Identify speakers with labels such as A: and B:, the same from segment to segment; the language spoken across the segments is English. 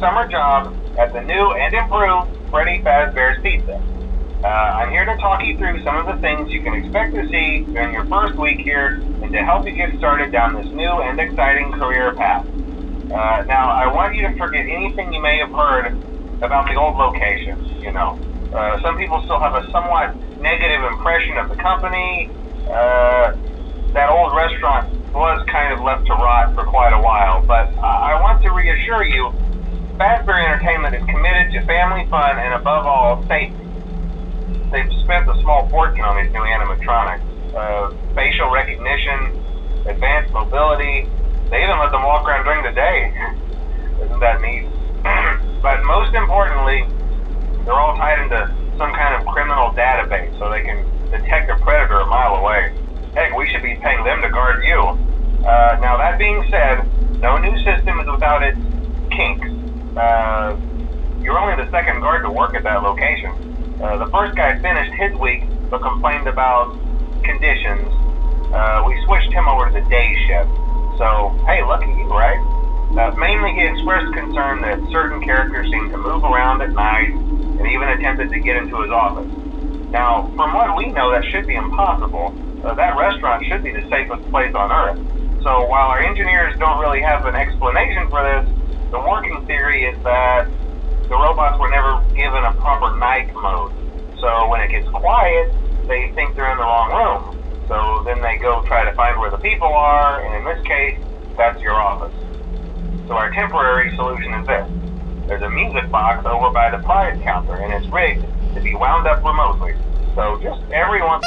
A: summer job at the new and improved Freddy Fazbear's Pizza. I'm here to talk you through some of the things you can expect to see during your first week here and to help you get started down this new and exciting career path. Now, I want you to forget anything you may have heard about the old location, some people still have a somewhat negative impression of the company. That old restaurant was kind of left to rot for quite a while, but I want to reassure you, Fazbear Entertainment is committed to family fun and above all, safety. They've spent a small fortune on these new animatronics. Facial recognition, advanced mobility, they even let them walk around during the day. Isn't that neat? But most importantly, they're all tied into some kind of criminal database so they can detect a predator a mile away. Heck, we should be paying them to guard you. Now that being said, no new system is without its kinks. You're only the second guard to work at that location. The first guy finished his week but complained about conditions. We switched him over to the day shift. So, hey, lucky you, right? Mainly he expressed concern that certain characters seemed to move around at night and even attempted to get into his office. Now, from what we know, that should be impossible. That restaurant should be the safest place on Earth. So while our engineers don't really have an explanation for this, the working theory is that the robots were never given a proper night mode. So when it gets quiet, they think they're in the wrong room. So then they go try to find where the people are, and in this case, that's your office. So our temporary solution is this. There's a music box over by the prize counter, and it's rigged to be wound up remotely. So just every once...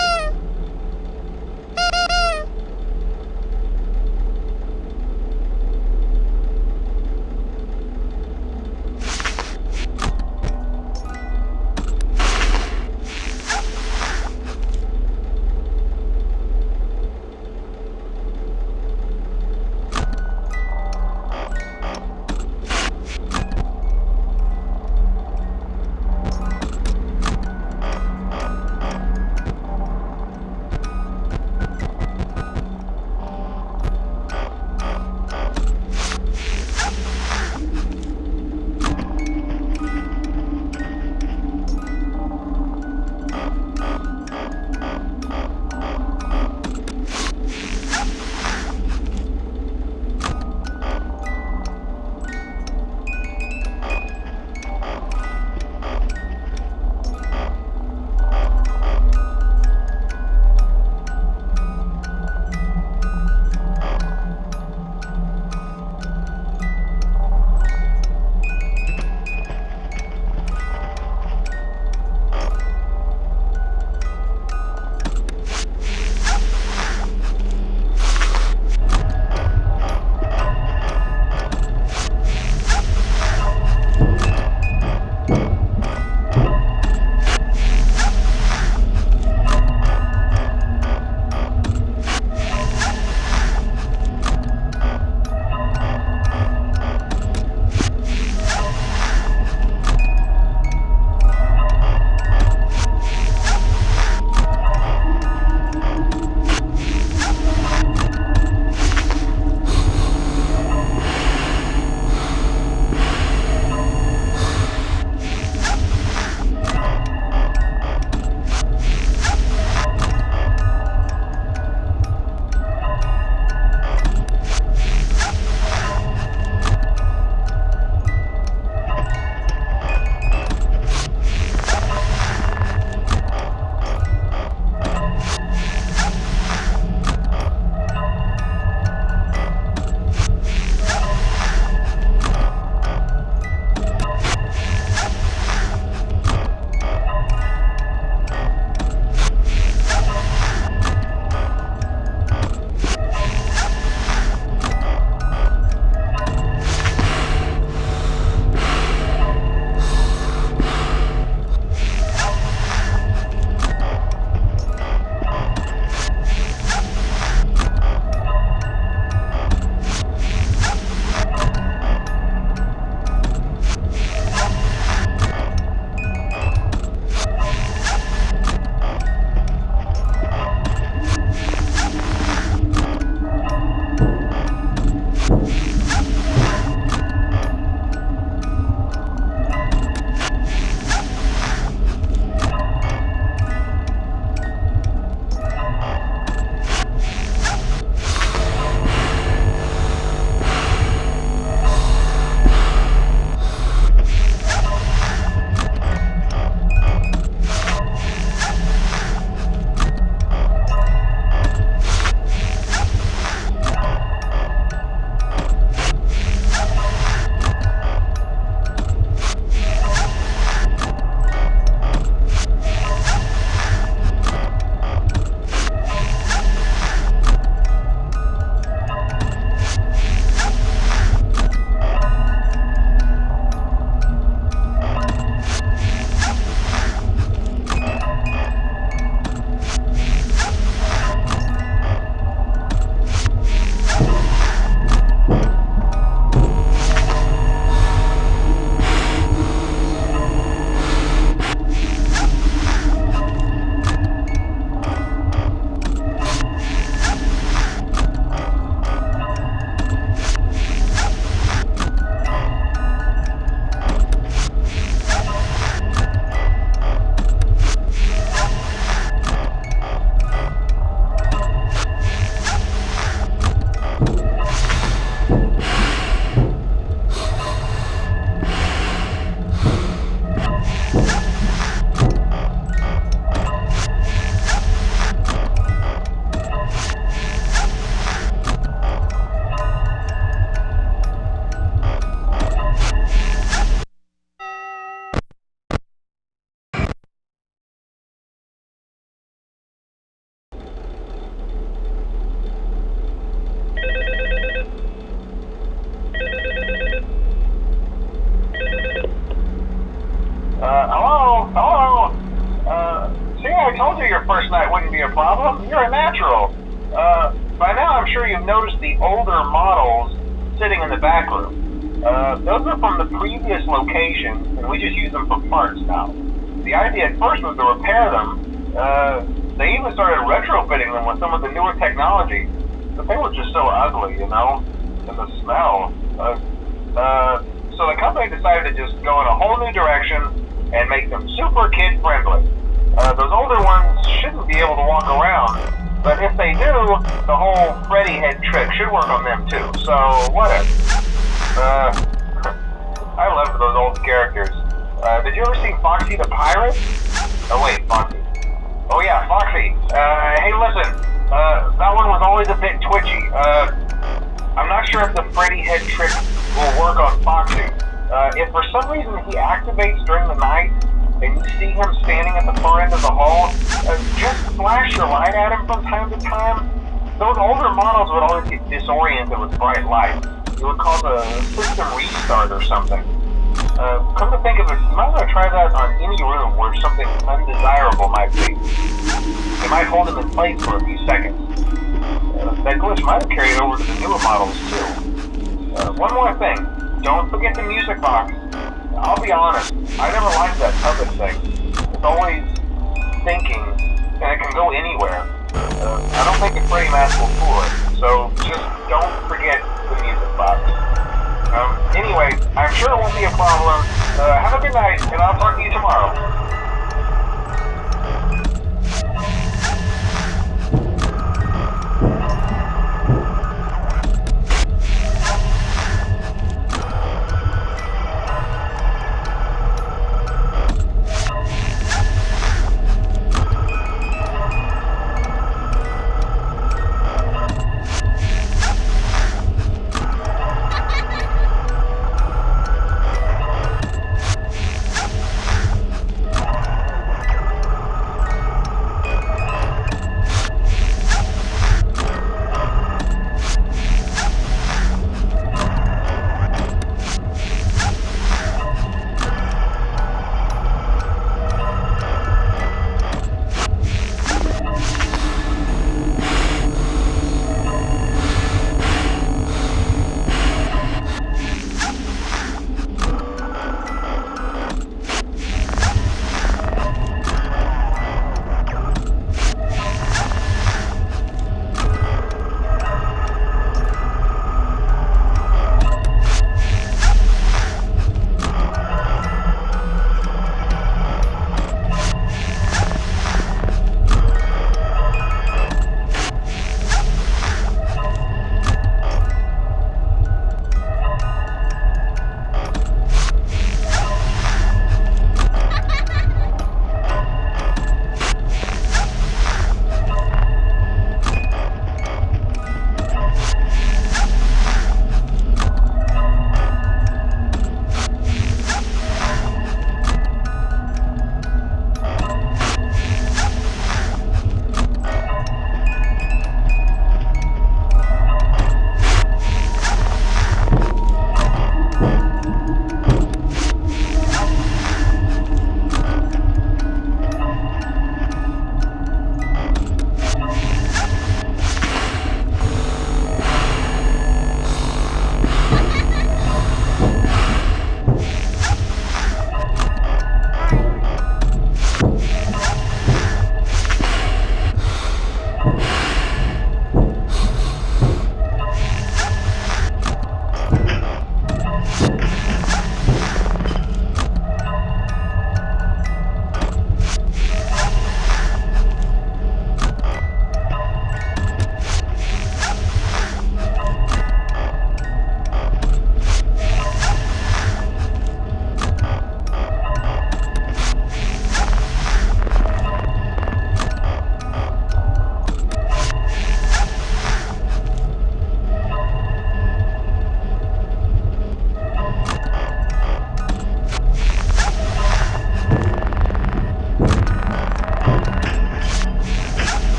A: a problem? You're a natural. By now I'm sure you've noticed the older models sitting in the back room. Those are from the previous location, and we just use them for parts now. The idea at first was to repair them. They even started retrofitting them with some of the newer technology, but they were just so ugly, you know, and the smell. So the company decided to just go in a whole new direction and make them super kid-friendly. Those older ones shouldn't be able to walk around, but if they do, the whole Freddy head trick should work on them too, so whatever. I loved those old characters. Did you ever see Foxy the Pirate? Oh wait, Foxy. Oh yeah, Foxy. Hey listen, that one was always a bit twitchy. I'm not sure if the Freddy head trick will work on Foxy. If for some reason he activates during the night, and you see him standing at the far end of the hall, just flash your light at him from time to time. Those older models would always get disoriented with bright light. It would cause a system restart or something. Come to think of it, you might want to try that on any room where something undesirable might be. It might hold him in place for a few seconds. That glitch might have carried over to the newer models too. One more thing, don't forget the music box. I'll be honest, I never liked that puppet thing. It's always thinking, and it can go anywhere. I don't think the Freddy mask will fool it, so just don't forget the music box. Anyway, I'm sure it won't be a problem. Have a good night, and I'll talk to you tomorrow.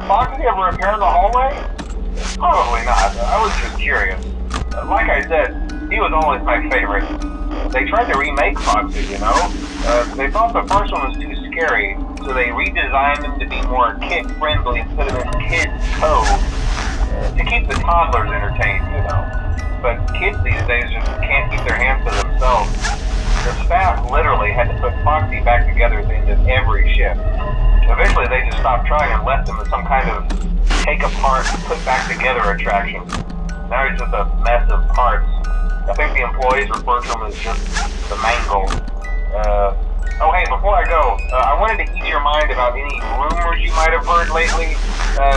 A: Foxy ever appear in the hallway? Probably not. I was just curious. Like I said, he was always my favorite. They tried to remake Foxy, you know? They thought the first one was too scary, so they redesigned him to be more kid-friendly and put him in Kids Cove to keep the toddlers entertained, you know. But kids these days just can't keep their hands to themselves. The staff literally had to put Foxy back together at the end of every shift. Eventually they just stopped trying and left him as some kind of take apart, put back together attraction. Now he's just a mess of parts. I think the employees refer to him as just the mangle. Oh hey, before I go, I wanted to ease your mind about any rumors you might have heard lately.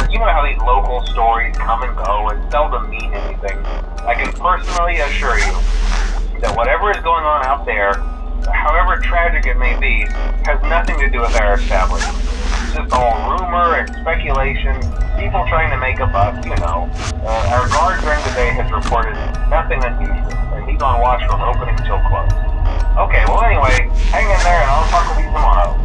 A: You know how these local stories come and go and seldom mean anything. I can personally assure you that whatever is going on out there, however tragic it may be, has nothing to do with our establishment. It's just all rumor and speculation, people trying to make a buck, you know. Our guard during the day has reported nothing unusual, and he's on watch from opening till close. Okay, well anyway, hang in there and I'll talk with you tomorrow.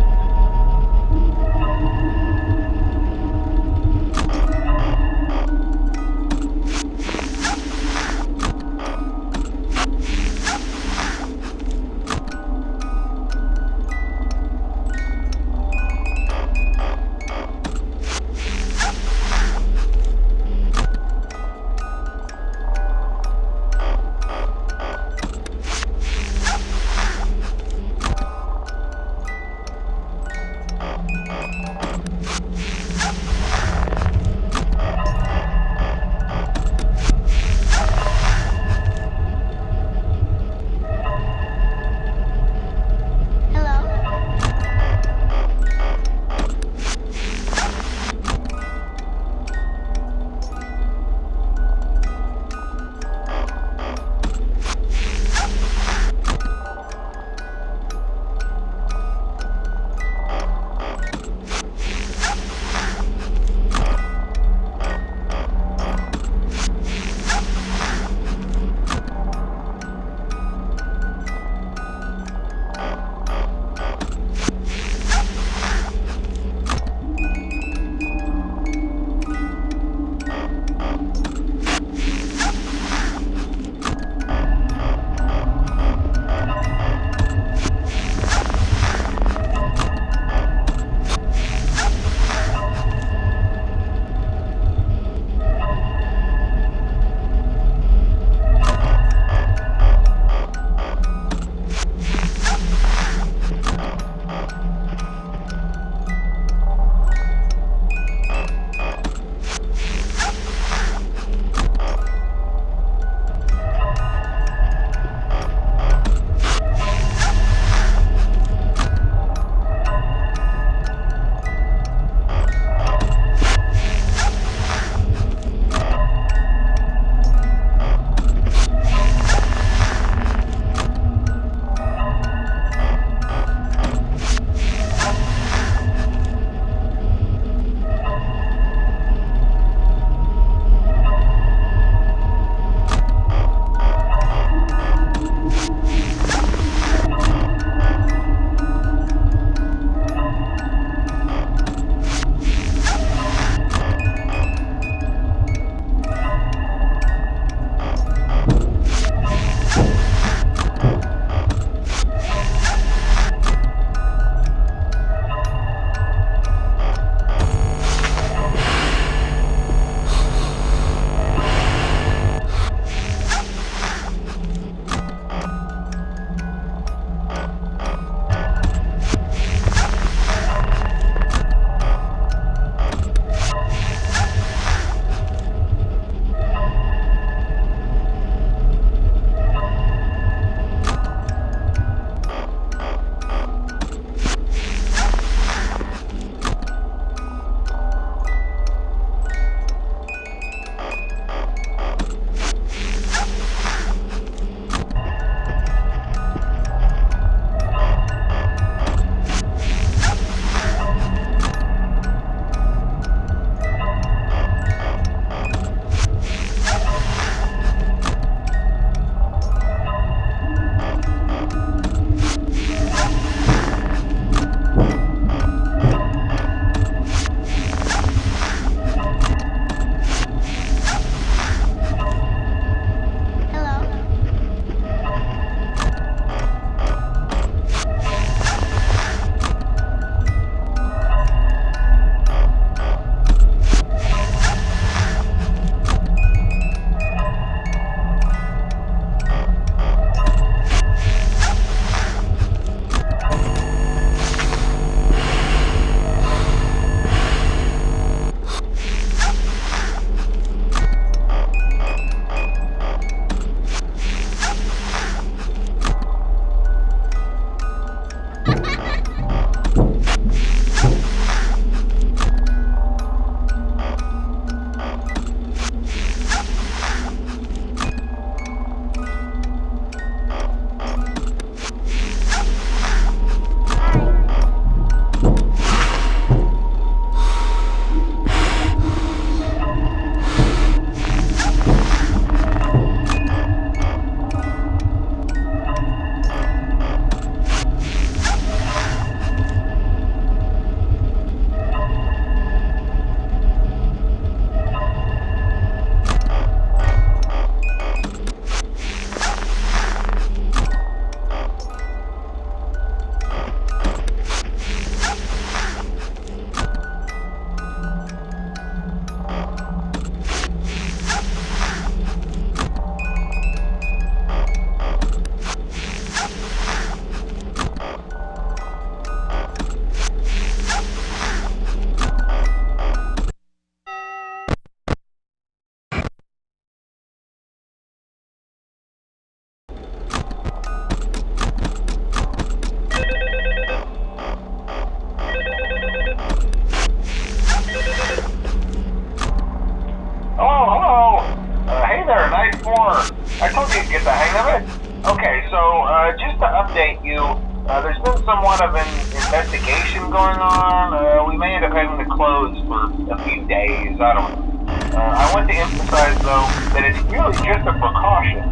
A: update you. There's been somewhat of an investigation going on. We may end up having to close for a few days. I don't know. I want to emphasize, though, that it's really just a precaution.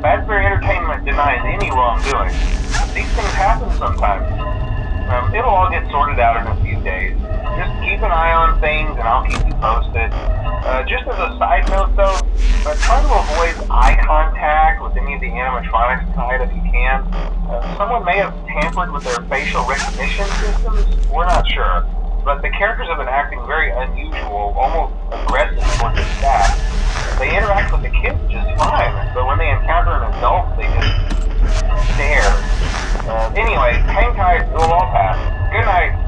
A: Fazbear Entertainment denies any wrongdoing. These things happen sometimes. It'll all get sorted out in a few days. Just keep an eye on things and I'll keep you posted. Just as a side note though, try to avoid eye contact with any of the animatronics tonight if you can. Someone may have tampered with their facial recognition systems, we're not sure. But the characters have been acting very unusual, almost aggressive towards the staff. They interact with the kids just fine, but when they encounter an adult, they just stare. Anyway, hang tight, it'll all pass. Good night.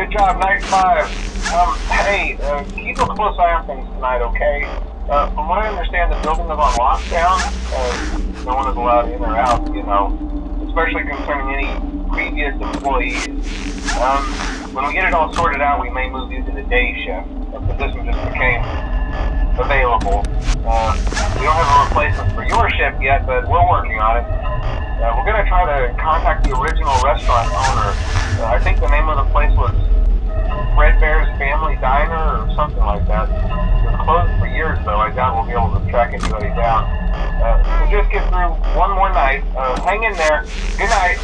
A: Good job, night 5. Hey, keep a close eye on things tonight, okay? From what I understand, the building is on lockdown. No one is allowed in or out, you know, especially concerning any previous employees. When we get it all sorted out, we may move you to the day shift. The position just became available. We don't have a replacement for your shift yet, but we're working on it. We're going to try to contact the original restaurant owner. I think the name of the place was Fredbear's Family Diner or something like that. It was closed for years, though. I doubt we'll be able to track anybody down. So just get through one more night. Hang in there. Good night.